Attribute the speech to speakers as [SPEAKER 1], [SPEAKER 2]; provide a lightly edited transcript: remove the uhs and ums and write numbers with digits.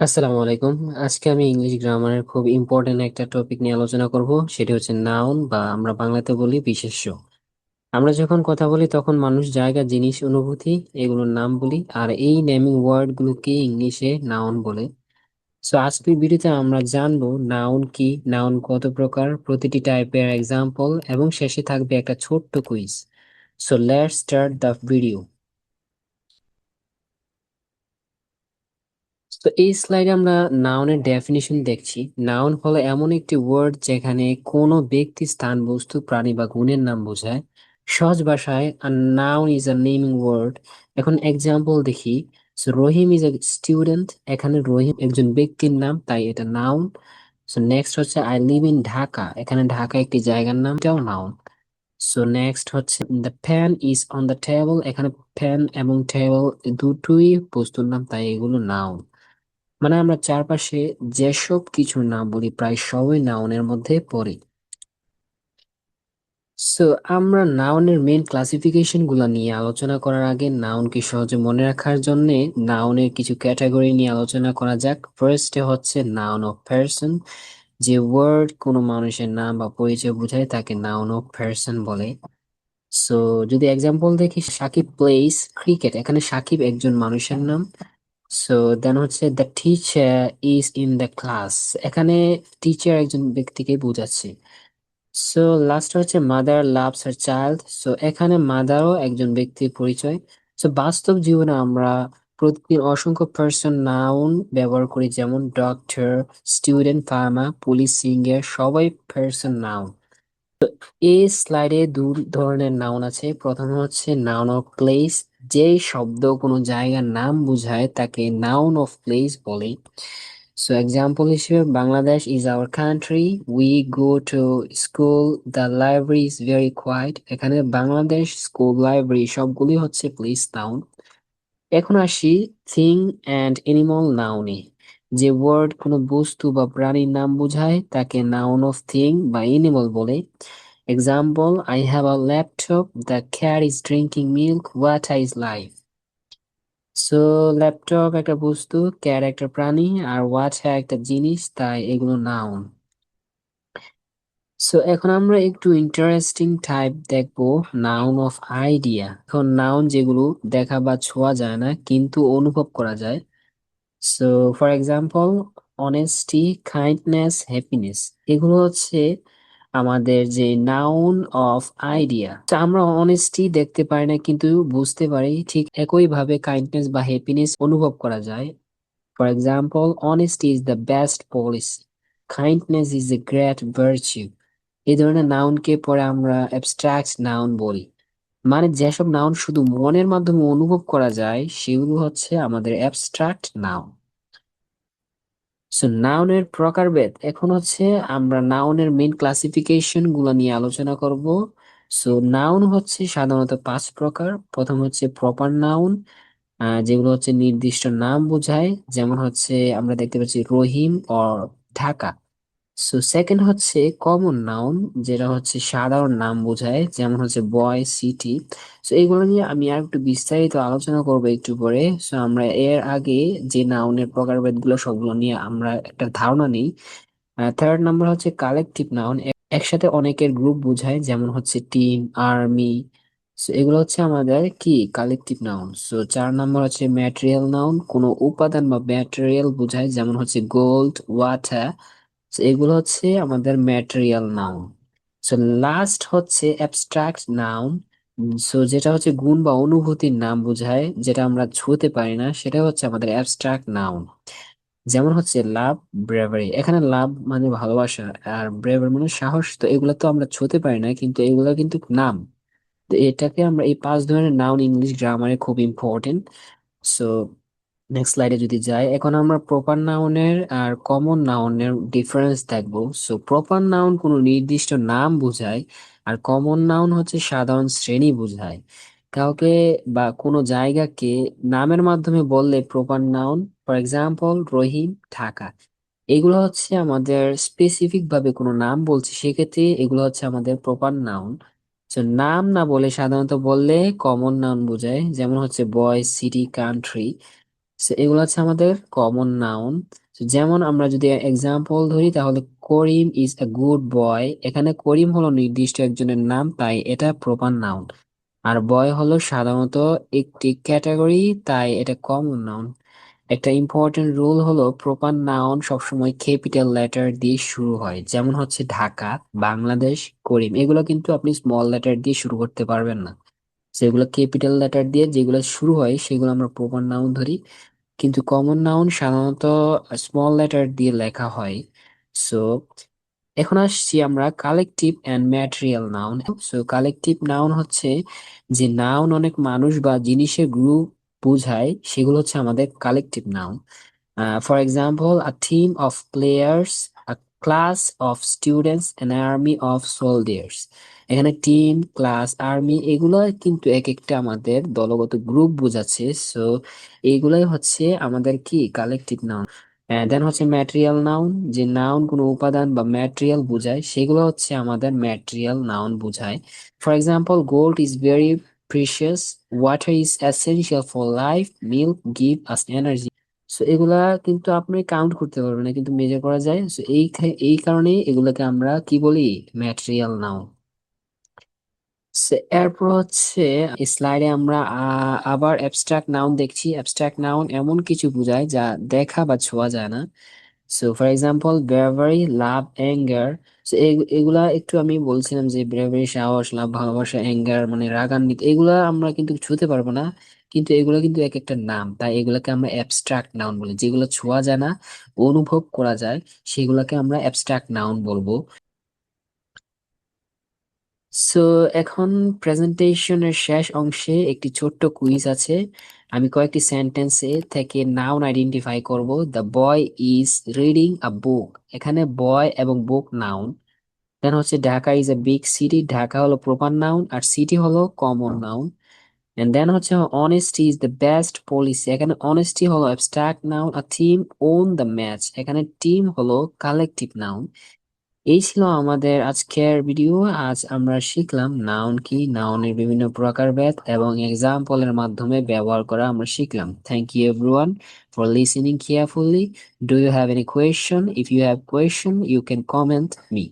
[SPEAKER 1] আসসালামু আলাইকুম। আজকে আমি ইংলিশ গ্রামারের খুব ইম্পর্টেন্ট একটা টপিক নিয়ে আলোচনা করব, সেটি হচ্ছে নাউন বা আমরা বাংলাতে বলি বিশেষ্য। আমরা যখন কথা বলি তখন মানুষ, জায়গা, জিনিস, অনুভূতি এগুলোর নাম বলি, আর এই নেমিং ওয়ার্ড গুলোকে ইংলিশে নাউন বলে। সো আজকের ভিডিওতে আমরা জানবো নাউন কি, নাউন কত প্রকার, প্রতিটি টাইপের এক্সাম্পল, এবং শেষে থাকবে একটা ছোট্ট quiz. So let's start the video. তো এই স্লাইডে আমরা নাউনের ডেফিনিশন দেখছি। নাউন হলো এমন একটি ওয়ার্ড যেখানে কোনো ব্যক্তি, স্থান, বস্তু, প্রাণী বা গুণের নাম বোঝায়। সহজ ভাষায় noun is a naming word. এখন এক্সাম্পল দেখি। So Rahim is a student, এখানে রহিম একজন ব্যক্তির নাম, তাই এটা নাউন। সো নেক্সট হচ্ছে আই লিভ ইন ঢাকা, এখানে ঢাকা একটি জায়গার নাম, এটাও নাউন। সো নেক্সট হচ্ছে the pen is on the table, এখানে পেন এবং টেবল দুটোই বস্তুর নাম, তাই এগুলো নাউন। মানে আমরা চারপাশে যেসব কিছুর নাম বলি প্রায় সবই নাউনের মধ্যে পড়ে। সো আমরা নাউনের মেইন ক্লাসিফিকেশন গুলা নিয়ে আলোচনা করার আগে নাউনকে সহজে মনে রাখার জন্য নাউনের কিছু ক্যাটাগরি নিয়ে আলোচনা করা যাক। ফার্স্টে হচ্ছে নাউন অফ পারসন। যে ওয়ার্ড কোনো মানুষের নাম বা পরিচয় বোঝায় তাকে নাউন অফ পারসন বলে। সো যদি এক্সাম্পল দেখি, সাকিব প্লেস ক্রিকেট, এখানে সাকিব একজন মানুষের নাম। সো দেন হচ্ছে the teacher is in the class, এখানে টিচার একজন ব্যক্তিকে বোঝাচ্ছে। সো লাস্ট হচ্ছে mother loves her child, so এখানে মাদারও একজন ব্যক্তির পরিচয়। সো বাস্তব জীবনে আমরা প্রতিদিন অসংখ্য পার্সন নাউন ব্যবহার করি, যেমন doctor, student, farmer, police, singer, সবাই পার্সন নাউন। এই স্লাইডে দুই ধরনের নাউন আছে। প্রথমে হচ্ছে নাউন অফ প্লেস, যেই শব্দ কোনো জায়গার নাম বোঝায় তাকে নাউন অফ প্লেস বলে। সো এক্সাম্পল হিসেবে, Bangladesh is our country, we go to school, the library is very quiet, এখানে বাংলাদেশ, স্কুল, লাইব্রেরি সবগুলি হচ্ছে প্লেস নাউন। এখন আসি থিং অ্যান্ড এনিমল নাউনে। যে ওয়ার্ড কোনো বস্তু বা প্রাণীর নাম বোঝায় তাকে নাউন অফ থিং বা এনিমল বলে। Example, I have a laptop, the cat is drinking milk, water is life. So laptop একটা বস্তু, ক্যাট একটা প্রাণী, আর ওয়াটার একটা জিনিস, তাই এগুলো নাউন। সো এখন আমরা একটু ইন্টারেস্টিং টাইপ দেখবো, নাউন অফ আইডিয়া। এখন নাউন যেগুলো দেখা বা ছোঁয়া যায় না কিন্তু অনুভব করা যায়। So for example, honesty, kindness, happiness, এগুলো হচ্ছে আমাদের যে নাউন অফ আইডিয়া। তো আমরা অনেস্টি দেখতে পারি না কিন্তু বুঝতে পারি, ঠিক একইভাবে কাইন্ডনেস বা হ্যাপিনেস অনুভব করা যায়। For example, honesty is the best policy, kindness is a great virtue. এই ধরনের নাউনকে পরে আমরা অ্যাবস্ট্রাক্ট নাউন বলি। মানে যেসব নাউন শুধু মনের মাধ্যমে অনুভব করা যায় সেগুলো হচ্ছে আমাদের অ্যাবস্ট্রাক্ট নাউন। সো নাউনের প্রকারভেদ, এখন হচ্ছে আমরা নাউনের মেইন ক্লাসিফিকেশন গুলো নিয়ে আলোচনা করব। সো নাউন হচ্ছে সাধারণত পাঁচ প্রকার। প্রথম হচ্ছে প্রপার নাউন, যেগুলো হচ্ছে নির্দিষ্ট নাম বোঝায়, যেমন হচ্ছে আমরা দেখতে পাচ্ছি রহিম ও ঢাকা। সো সেকেন্ড হচ্ছে কমন নাউন, যেটা হচ্ছে সাধারণ নাম বোঝায়, যেমন হচ্ছে বয়, সিটি। সো এগুলো নিয়ে আমি আর একটু বিস্তারিত আলোচনা করবো একটু পরে। সো আমরা এর আগে যে নাউনের প্রকারভেদ গুলো সবগুলো নিয়ে আমরা একটা ধারণা নিই। থার্ড নাম্বার হচ্ছে কালেকটিভ নাউন, একসাথে অনেকের গ্রুপ বোঝায়, যেমন হচ্ছে টিম, আর্মি। সো এগুলো হচ্ছে আমাদের কি কালেকটিভ নাউন। সো চার নাম্বার হচ্ছে ম্যাটেরিয়াল নাউন, কোনো উপাদান বা ম্যাটেরিয়াল বোঝায়, যেমন হচ্ছে গোল্ড, ওয়াটার। তো এগুলো হচ্ছে আমাদের ম্যাটেরিয়াল নাউন। সো লাস্ট হচ্ছে অ্যাবস্ট্রাক্ট নাউন। সো যেটা হচ্ছে গুণ বা অনুভূতির নাম বোঝায়, যেটা আমরা ছুঁতে পারি না, সেটা হচ্ছে আমাদের অ্যাবস্ট্রাক্ট নাউন। যেমন হচ্ছে লাভ, ব্রেভারি, এখানে লাভ মানে ভালোবাসা, আর ব্রেভারি মানে সাহস। তো এগুলো তো আমরা ছুঁতে পারি না কিন্তু এগুলো কিন্তু নাম। তো এটাকে আমরা, এই পাঁচ ধরনের নাউন ইংলিশ গ্রামারে খুব ইম্পর্টেন্ট। সো নেক্সট স্লাইডে যদি যাই, এখন আমরা প্রপার নাউনের আর কমন নাউনের ডিফারেন্স দেখবো। সো প্রপার নাউন কোনো নির্দিষ্ট নাম বোঝায়, আর কমন নাউন হচ্ছে সাধারণ শ্রেণী বোঝায়। কাউকে বা কোনো জায়গাকে নামের মাধ্যমে বললে প্রপার নাউন। ফর এক্সাম্পল, রহিম, ঢাকা, এগুলো হচ্ছে আমাদের স্পেসিফিক ভাবে কোনো নাম বলছি, সেক্ষেত্রে এগুলো হচ্ছে আমাদের প্রপার নাউন। তো নাম না বলে সাধারণত বললে কমন নাউন বোঝায়, যেমন হচ্ছে বয়, সিটি, কান্ট্রি। So, এগুলো হচ্ছে আমাদের কমন নাউন। যেমন আমরা যদি এক্সাম্পল ধরি তাহলে করিম ইজ এ গুড বয়, এখানে করিম হলো নির্দিষ্ট একজনের নাম, তাই এটা প্রপার নাউন। আর বয় হলো সাধারণত একটি ক্যাটাগরি, তাই এটা কমন নাউন। একটা ইম্পর্টেন্ট রুল হলো প্রপার নাউন সবসময় ক্যাপিটাল লেটার দিয়ে শুরু হয়, যেমন হচ্ছে ঢাকা, বাংলাদেশ, করিম, এগুলো কিন্তু আপনি স্মল লেটার দিয়ে শুরু করতে পারবেন না। সেগুলো ক্যাপিটাল লেটার দিয়ে যেগুলো শুরু হয় সেগুলো আমরা প্রপার নাউন ধরি, কিন্তু কমন নাউন সাধারণত স্মল লেটার দিয়ে লেখা হয়। সো এখন আসছি আমরা collective and material noun. So collective noun হচ্ছে যে নাউন অনেক মানুষ বা জিনিসের গ্রুপ বোঝায়, সেগুলো হচ্ছে আমাদের collective noun. For example, a team of players, a class of students, an army of soldiers. এখানে টিম, ক্লাস, আর্মি এগুলো কিন্তু এক একটা আমাদের দলগত গ্রুপ বোঝাচ্ছে। সো এইগুলাই হচ্ছে আমাদের কি কালেকটিভ নাউন। দেন হচ্ছে ম্যাটেরিয়াল নাউন, যে নাউন কোনো উপাদান বা ম্যাটেরিয়াল বোঝায়, সেগুলো হচ্ছে আমাদের ম্যাটেরিয়াল নাউন বোঝায়। For example, gold is very precious, water is essential for life, milk give us energy. So এগুলা কিন্তু আপনি কাউন্ট করতে পারবেন না, কিন্তু মেজার করা যায়। সো এই কারণে এগুলাকে আমরা কি বলি, ম্যাটেরিয়াল নাউন। এরপর হচ্ছে স্লাইডে আমরা আবার অ্যাবস্ট্রাক্ট নাউন দেখছি। অ্যাবস্ট্রাক্ট নাউন এমন কিছু বোঝায় যা দেখা বা ছোঁয়া যায় না। So for example, bravery, love, anger. So এগুলা একটু আমি বলছিলাম যে ব্রেভারি সাহস, লাভ ভালোবাসা, অ্যাঙ্গার মানে রাগান্বিত, এগুলা আমরা কিন্তু ছুঁতে পারবো না, কিন্তু এগুলো কিন্তু এক একটা নাম, তাই এগুলাকে আমরা অ্যাবস্ট্রাক্ট নাউন বলি। যেগুলো ছোঁয়া যায় না, অনুভব করা যায়, সেগুলোকে আমরা অ্যাবস্ট্রাক্ট নাউন বলবো। সো এখন প্রেজেন্টেশনের শেষ অংশে একটি ছোট্ট কুইজ আছে। আমি কয়েকটি সেন্টেন্সে থেকে নাউন আইডেন্টিফাই করব। The boy is reading a book, এখানে বয় এবং বুক নাউন। দেন হচ্ছে Dhaka is a big city, Dhaka হলো প্রপার নাউন আর সিটি হলো কমন নাউন। এন্ড দেন হচ্ছে honesty is the best policy, এখানে অনেস্টি হলো অ্যাবস্ট্রাক্ট নাউন। আর টিম ওন দ্য ম্যাচ, এখানে টিম হলো কালেকটিভ নাউন। এই ছিল আমাদের আজকের ভিডিও। আজ আমরা শিখলাম নাউন কি, নাউনের বিভিন্ন প্রকারভেদ এবং এক্সাম্পলের মাধ্যমে ব্যবহার করা আমরা শিখলাম। Thank you everyone for listening carefully. Do you have any question? If you have question, you can comment me.